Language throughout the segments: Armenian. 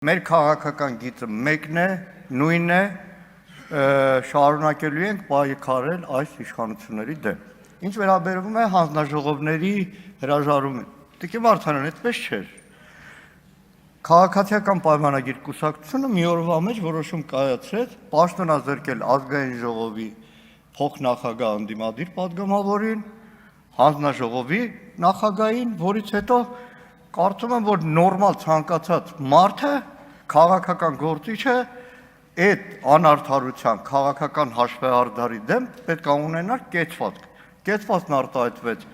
Մեր քաղաքական գիծը մեկն է, նույնն է, շարունակելու ենք պայքարել այս իշխանությունների դեմ։ Ինչ վերաբերվում է հանձնաժողովների հրաժարումին, Տիկին Վարդանյան, այդպես չէր։ Քաղաքացիական պայմանագիր կուսակցությունը մի օրվա մեջ որոշում կայացրեց պաշտոնազրկել ազգային ժողովի փոխնախագահ ընդդիմադիր պատգամավորին, հանձնաժողովի նախագահին, որից հետո կարծում եմ, որ նորմալ ցանկացած մարդը, քաղաքական գործիչը այդ անարդարության քաղաքական հաշվեհարդարի դեմ պետք է ունենար կեցվածք։ Կեցվածքն արտահայտվեց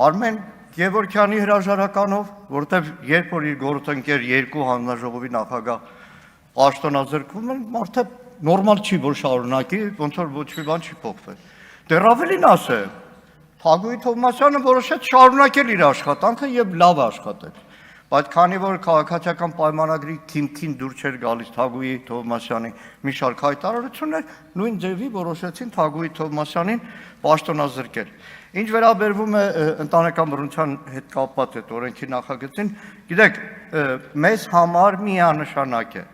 Արմեն Գևորգյանի հրաժարականով, որտեղ երբ որ իր գործընկեր երկու հանձնաժողովի նախագահ պաշտոնազրկվում են, մարդը նորմալ չի, որ շարունակի, ոնց որ ոչ մի բան չի փոխվել։ Դեռ ավելին ասեմ, Թագուհի Թովմասյանը որոշեց շարունակել իր աշխատանքը եւ լավ աշխատել։ Բայց քանի որ քաղաքացիական պայմանագրի քիմքին դուր չէր գալիս Թագուհի Թովմասյանի մի շարք հայտարարություններ, նույն ձևի որոշեցին Թագուհի Թովմասյանին պաշտոնազրկել։ Ինչ վերաբերվում է ընտանեկան բռնության հետ կապված այդ օրենքի նախագծին, գիտեք, մեզ համար միանշանակ է,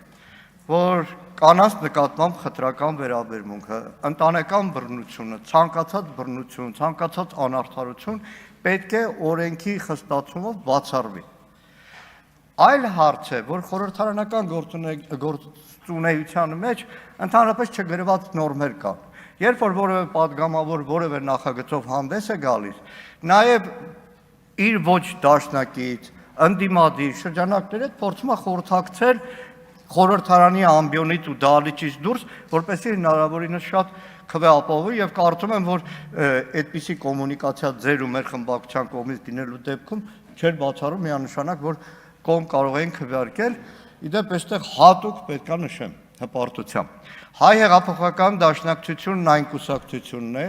որ կանանց նկատմամբ խտրական վերաբերմունքը, ընտանեկան բռնությունը, ցանկացած բռնություն, ցանկացած անարդարություն պետք է օրենքի խստացումով բացառվի։ Այլ հարց է, որ խորհրդարանական գործունեության մեջ ընդհանրապես չգրված նորմեր կան։ Երբ որ որևէ պատգամավոր որևէ նախագծով հանդես է գալիս, նաև իր ոչ դաշնակից, ընդդիմադիր շրջանակները փորձում է խորհրդակցել խորհրդարանի ամբիոնից ու դահլիճից դուրս, որպեսզի հնարավորինս շատ քվե ապահովի եւ կարծում եմ, որ այդպիսի կոմունիկացիա ձեր ու մեր խմբակցության կողմից դինելու դեպքում չէր բացառում միանշանակ, որ կողմ կարող են քվեարկել, իդեպ այստեղ հատուկ պետք է նշեմ հպարտությամբ։ Հայ հեղափոխական դաշնակցությունն այն կուսակցությունն է,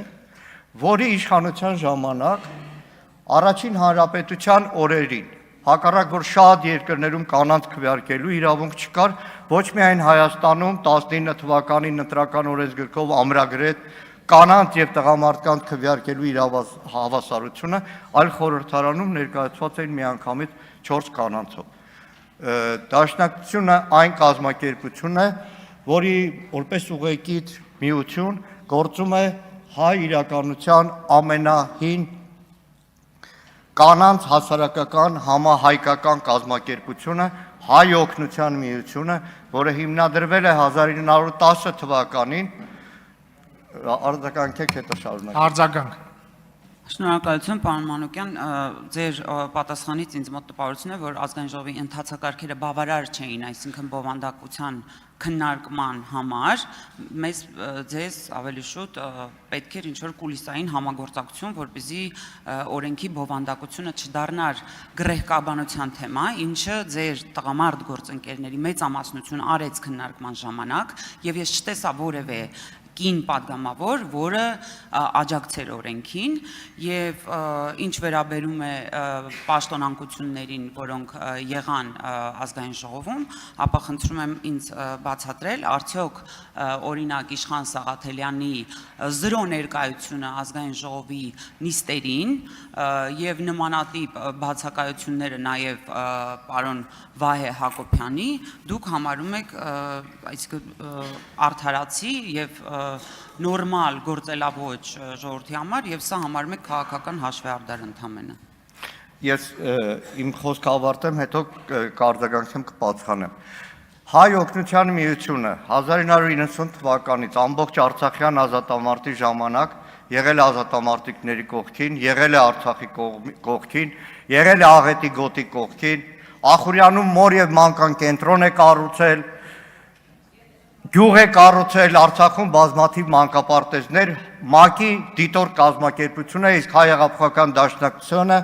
որի իշխանության ժամանակ առաջին հանրապետության օրերին հակառակ որ շատ երկրներում կանանց քվեարկելու իրավունք չկար, ոչ միայն Հայաստանում 19 թվականին ընտրական օրենսգրքով ամրագրեց կանանց եւ տղամարդկանց քվեարկելու հավասարությունը, այլ խորհրդարանում ներկայացված էին միանգամից 4 կանանցով։ Դաշնակցությունը այն կազմակերպություն է, որի որպես ուղեկից միություն գործում է հայ իրականության ամենահին կանանց հասարակական համահայկական կազմակերպությունը, հայ օգնության միությունը, որը հիմնադրվել է 1910 թվականին, արձագանքեք հետո շարունակեք։ Արձագանք։ Շնորհակալություն, պարոն Մանուկյան, ձեր պատասխանից ինձ մոտ տպավորություն է, որ ազգային ժողովի ընթացակարգերը բավարար չէին, այսինքն բովանդակության քննարկման համար, մեզ ձեզ ավելի շուտ պետք էր ինչ-որ կուլիսային համագործակցություն, որպեսզի օրենքի բովանդակությունը չդառնար գրեհկաբանության թեմա, ինչը ձեր տղամարդ գործընկերների մեծամասնություն արեց քննարկման ժամանակ, եւ ես չտեսա որևէ կին պատգամավոր, որը աջակցեր օրենքին եւ ինչ վերաբերում է պաշտոնանկություններին, որոնք եղան ազգային ժողովում, ապա խնդրում եմ ինձ բացատրել, արդյոք օրինակ Իշխան Սաղաթելյանի զրո ներկայությունը ազգային ժողովի նիստերին եւ նմանատիպ բացակայությունները նաեւ պարոն Վահե Հակոբյանի դուք համարում եք այսինքն արդարացի եւ նորմալ գործելավոճ ժողովրդի համար եւ սա համարում եք քաղաքական հաշվեհարդար ընդամենը։ Ես իմ խոսքը ավարտեմ, հետո կարձագանքեմ կպատասխանեմ։ Հայ օգնության միությունը 1990 թվականից ամբողջ Արցախյան ազատամարտի ժամանակ եղել է ազատամարտիկների կողքին, եղել է Արցախի կողքին, եղել է Աղետի գոտի կողքին, Ախուրյանում մոր եւ մանկան կենտրոն է կառուցել, գյուղ է կառուցել, Արցախում բազմաթիվ մանկապարտեզներ, ՄԱԿ-ի դիտոր կազմակերպությունը, իսկ Հայ հեղափոխական դաշնակցությունը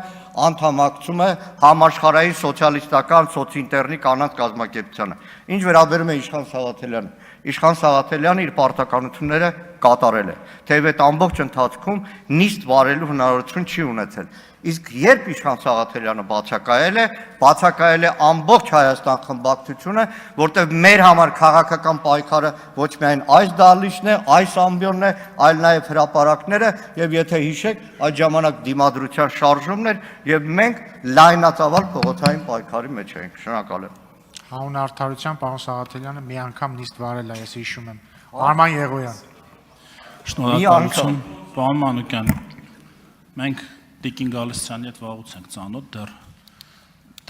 անդամակցում է համաշխարհային սոցիալիստական սոցինտերնի կանանց կազմակերպությանը։ Ինչ վերաբերում է Իշխան Սաղաթելյանին, Իշխան Սաղաթելյանը իր պարտականությունները կատարել է, թեև այդ ամբողջ ընթացքում նիստ վարելու հնարավորություն չի ունեցել։ Իսկ երբ Իշխան Սաղաթելյանը բացակայել է ամբողջ Հայաստան խմբակցությունը, որտեղ մեր համար քաղաքական պայքարը ոչ միայն այս դահլիճն է, այս ամբիոնն է, այլ նաև հրապարակները, եւ եթե հիշեք, այդ ժամանակ դիմադրության շարժումն էր եւ մենք լայնածավալ փողոցային պայքարի մեջ էինք։ Շնորհակալ եմ։ Հանուն արդարության պարոն Սաղաթելյանը մի անգամ նիստ վարել է, ես հիշում եմ։ Արման Եղոյան։ Շնորհակալություն, պարոն Մանուկյան։ Մենք Տիկին Գալստյանի հետ վաղուց ենք ծանոթ, դեռ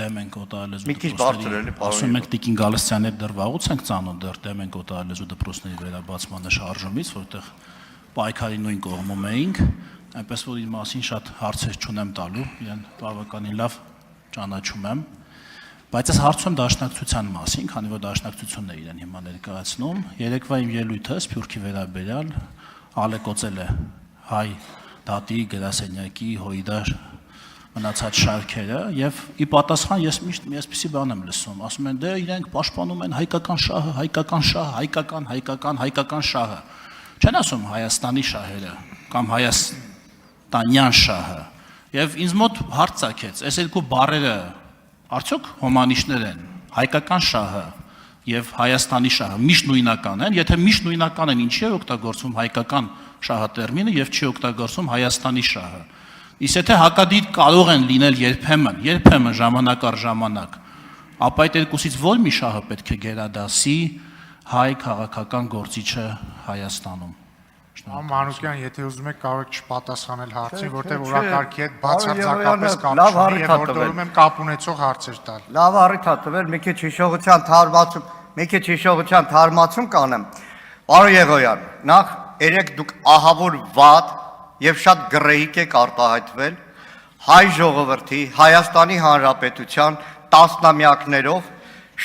դեմ ենք օտարալեզու դպրոցների։ Ասում ենք Տիկին Գալստյանի հետ դեռ վաղուց ենք ծանոթ, դեռ դեմ ենք օտարալեզու դպրոցների վերաբացման շարժումից, որտեղ պայքարի նույն կողմում էինք, այնպես որ իր մասին շատ հարցեր չունեմ տալու, իրեն բավականին լավ ճանաչում եմ, բայց ես հարցում եմ դաշնակցության մասին, քանի որ դաշնակցությունն է իրեն հիմա ներկայացնում, երեկվա իմ ելույթը Սփյուռքի վերաբերյալ ալեկոծել է հայ դատի, գրասենյակի, հույդար մնացած շարքերը եւ ի պատասխան ես միշտ մի այսպիսի բան եմ լսում, ասում են դե իրենք պաշտպանում են հայկական շահը, հայկական շահը։ Չեն ասում Հայաստանի շահերը կամ հայաստանյան շահը։ Եվ ինձ մոտ հարց ծագեց, այս երկու բառերը արդյոք հոմանիշներ են, հայկական շահը եւ Հայաստանի շահը միշտ նույնական են, եթե միշտ նույնական են, ինչի է օգտագործվում հայկական շահը տերմինը եւ չի օգտագործվում Հայաստանի շահը։ Իսկ եթե հակադիր կարող են լինել երբեմն ժամանակ առ ժամանակ, ապա այդ երկուսից ո՞ր մի շահը պետք է գերադասի հայ քաղաքական գործիչը Հայաստանում։ Մանուկյան, եթե ուզում եք կարող եք չպատասխանել հարցին, որտեղ օրակարգի հետ բացարձակապես կապ չունի եւ որտեղում եմ կապ ունեցող հարցեր տալ։ Լավ առիթ ա տվել, մի քիչ հիշողության թարմացում կանեմ։ Պարոն Եղոյան, նախ երեք դուք ահավոր վատ եւ շատ գրեհիկ եք արտահայտվել հայ ժողովրդի, Հայաստանի Հանրապետության տասնամյակներով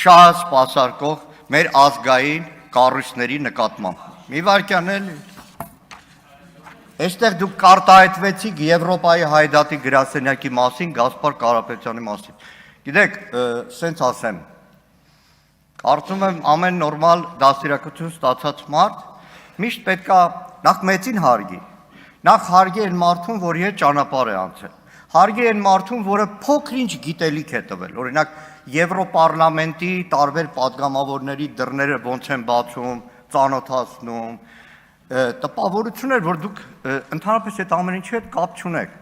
շահը սպասարկող մեր ազգային կառույցների նկատմամբ։ Մի վարքյան էլի։ Այստեղ դուք կարտահայտվեցիք Եվրոպայի հայդատի գրասենյակի մասին, Գասպար Կարապետյանի մասին։ Գիտեք, սենց ասեմ, կարծում եմ ամեն նորմալ դաստիարակություն ստացած մարդ միշտ պետքա նախ մեծին հարգի։ Նախ հարգի այն մարդուն, որի հետ ճանապարհ է անցել։ Հարգի այն մարդուն, որը փոքր-ինչ գիտելիք է տվել։ Օրինակ, Եվրոպարլամենտի տարբեր падգամավորների դռները ոնց են բացում, ծանոթացնում, տպավորություն էր, որ դուք ընդհանրապես այդ ամեն ինչի հետ կապ չունեք,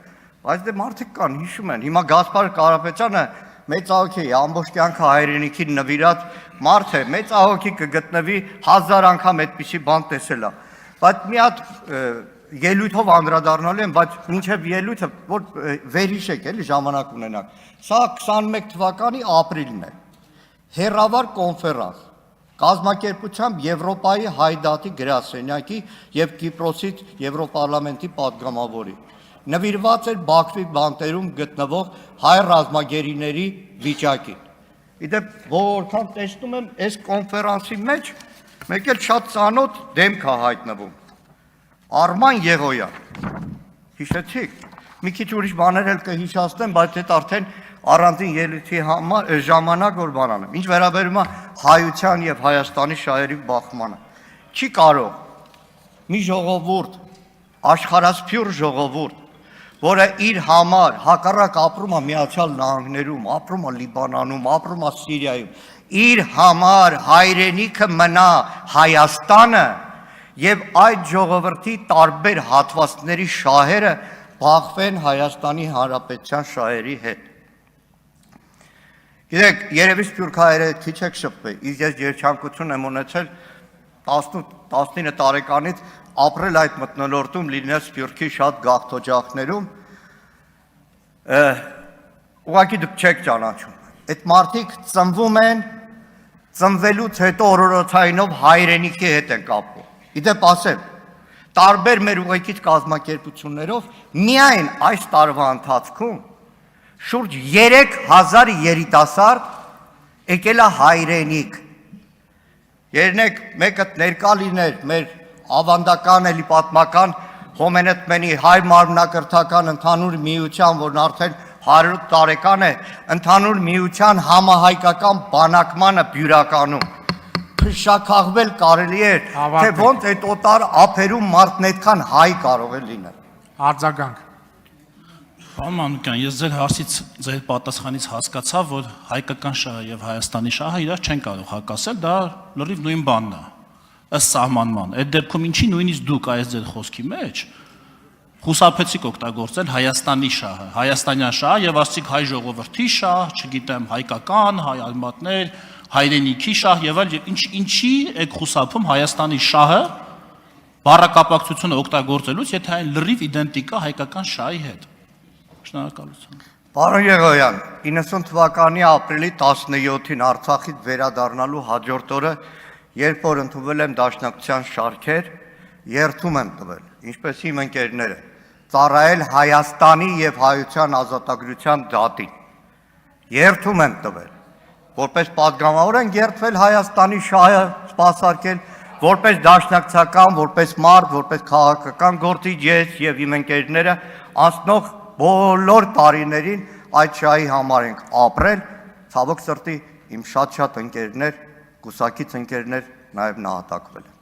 բայց դե մարդիկ կան, հիշում են, հիմա Գասպար Կարապետյանը մեծ ահոգի, ամբողջ կյանքը հայրենիքին նվիրած մարդ է, մեծ ահոգի կգտնվի 1000 անգամ այդպիսի բան տեսել է, բայց մի հատ ելույթով անդրադառնալու եմ, բայց մինչև ելույթը, որ վերհիշեք, էլի ժամանակ ունենաք, սա 21 թվականի ապրիլն է, հեռավար կոնֆերանս, կազմակերպությամբ Եվրոպայի հայդատի գրասենյակի եւ Կիպրոսից Եվրոպարլամենտի падգամավորի։ Նվիրված էր Բաքվի բանտերում գտնվող հայ ռազմագերիների վիճակին։ Իդեպ որքան տեսնում եմ այս կոնֆերանսի մեջ մեկ էլ շատ ծանոթ դեմք է հայտնվում։ Արման Եղոյան։ Հիշեցիք։ Մի քիչ ուրիշ բաներ էլ կհիշացնեմ, բայց դա արդեն առանձին ելույթի համար ժամանակ որ բանանեմ։ Ինչ վերաբերում է հայության եւ Հայաստանի շահերի բախմանը։ Չի կարող մի ժողովուրդ, աշխարհասփյուռ ժողովուրդ, որը իր համար հակառակ ապրում է Միացյալ Նահանգներում, ապրում է Լիբանանում, ապրում է Սիրիայում, իր համար հայրենիքը մնա Հայաստանը եւ այդ ժողովրդի տարբեր հատվածների շահերը բախվեն Հայաստանի Հանրապետության շահերի հետ։ Գիտեք, երևի սփյուռքահայերը քիչ եք շփվել, իսկ ես երջանկություն եմ ունեցել 18-19 տարեկանից ապրել այդ մթնոլորտում, լինել Սփյուռքի շատ գաղթօջախներում, ուղղակի դուք չեք ճանաչում։ Այդ մարդիկ ծնվում են, ծնվելուց հետո օրորոցայինով հայրենիքի հետ են կապվում։ Իդեպ ասեմ, տարբեր մեր ուղեկից կազմակերպություններով միայն այս տարվա ընթացքում շուրջ 3000 երիտասարդ եկել է հայրենիք։ Երնեք մեկը ներկա լիներ մեր ավանդական էլի պատմական Հոմենեթմենի հայ մարմնակրթական ընդհանուր միության, որն արդեն 100 տարեկան է, ընդհանուր միության համահայկական բանակմանը Բյուրականում։ Փշաքաղվել կարելի է, թե ոնց այդ օտար ափերում մարդն այդքան հայ կարող է լինել։ Արձագանք։ Պարոն Մանուկյան, ես ձեր հարցից, ձեր պատասխանից հասկացա, որ հայկական շահը եւ Հայաստանի շահը իրար չեն կարող հակասել, դա լրիվ նույն բանն է, ըստ սահմանման։ Այդ դեպքում ինչի նույնիսկ դուք այս ձեր խոսքի մեջ խուսափեցիք օգտագործել Հայաստանի շահը, հայաստանյան շահը եւ ասցիք հայ ժողովրդի շահ, չգիտեմ, հայկական, հայ արմատներ, հայրենիքի շահ եւ այլ, ինչի եք խուսափում Հայաստանի շահը բառակապակցությունը օգտագործելուց, եթե այն լրիվ իդենտիկ է հայկական շահի հետ։ Շնորհակալություն։ Պարոն Եղոյան, 90 թվականի ապրիլի 17-ին Արցախից վերադառնալու հաջորդ օրը, երբ որ ընդունվել եմ դաշնակցության շարքեր, երթում եմ տվել, ինչպես իմ ընկերները, ծառայել Հայաստանի եւ հայության ազատագրության դատին։ Երթում եմ տվել, որպես պատգամավոր են երթվել Հայաստանի շահը սպասարկել, որպես դաշնակցական, որպես մարդ, որպես քաղաքական գործիչ ես եւ իմ ընկերները անցնող բոլոր տարիներին այդ շահի համար ենք ապրել, ցավոք սրտի իմ շատ ընկերներ, կուսակից ընկերներ նաև նահատակվել են։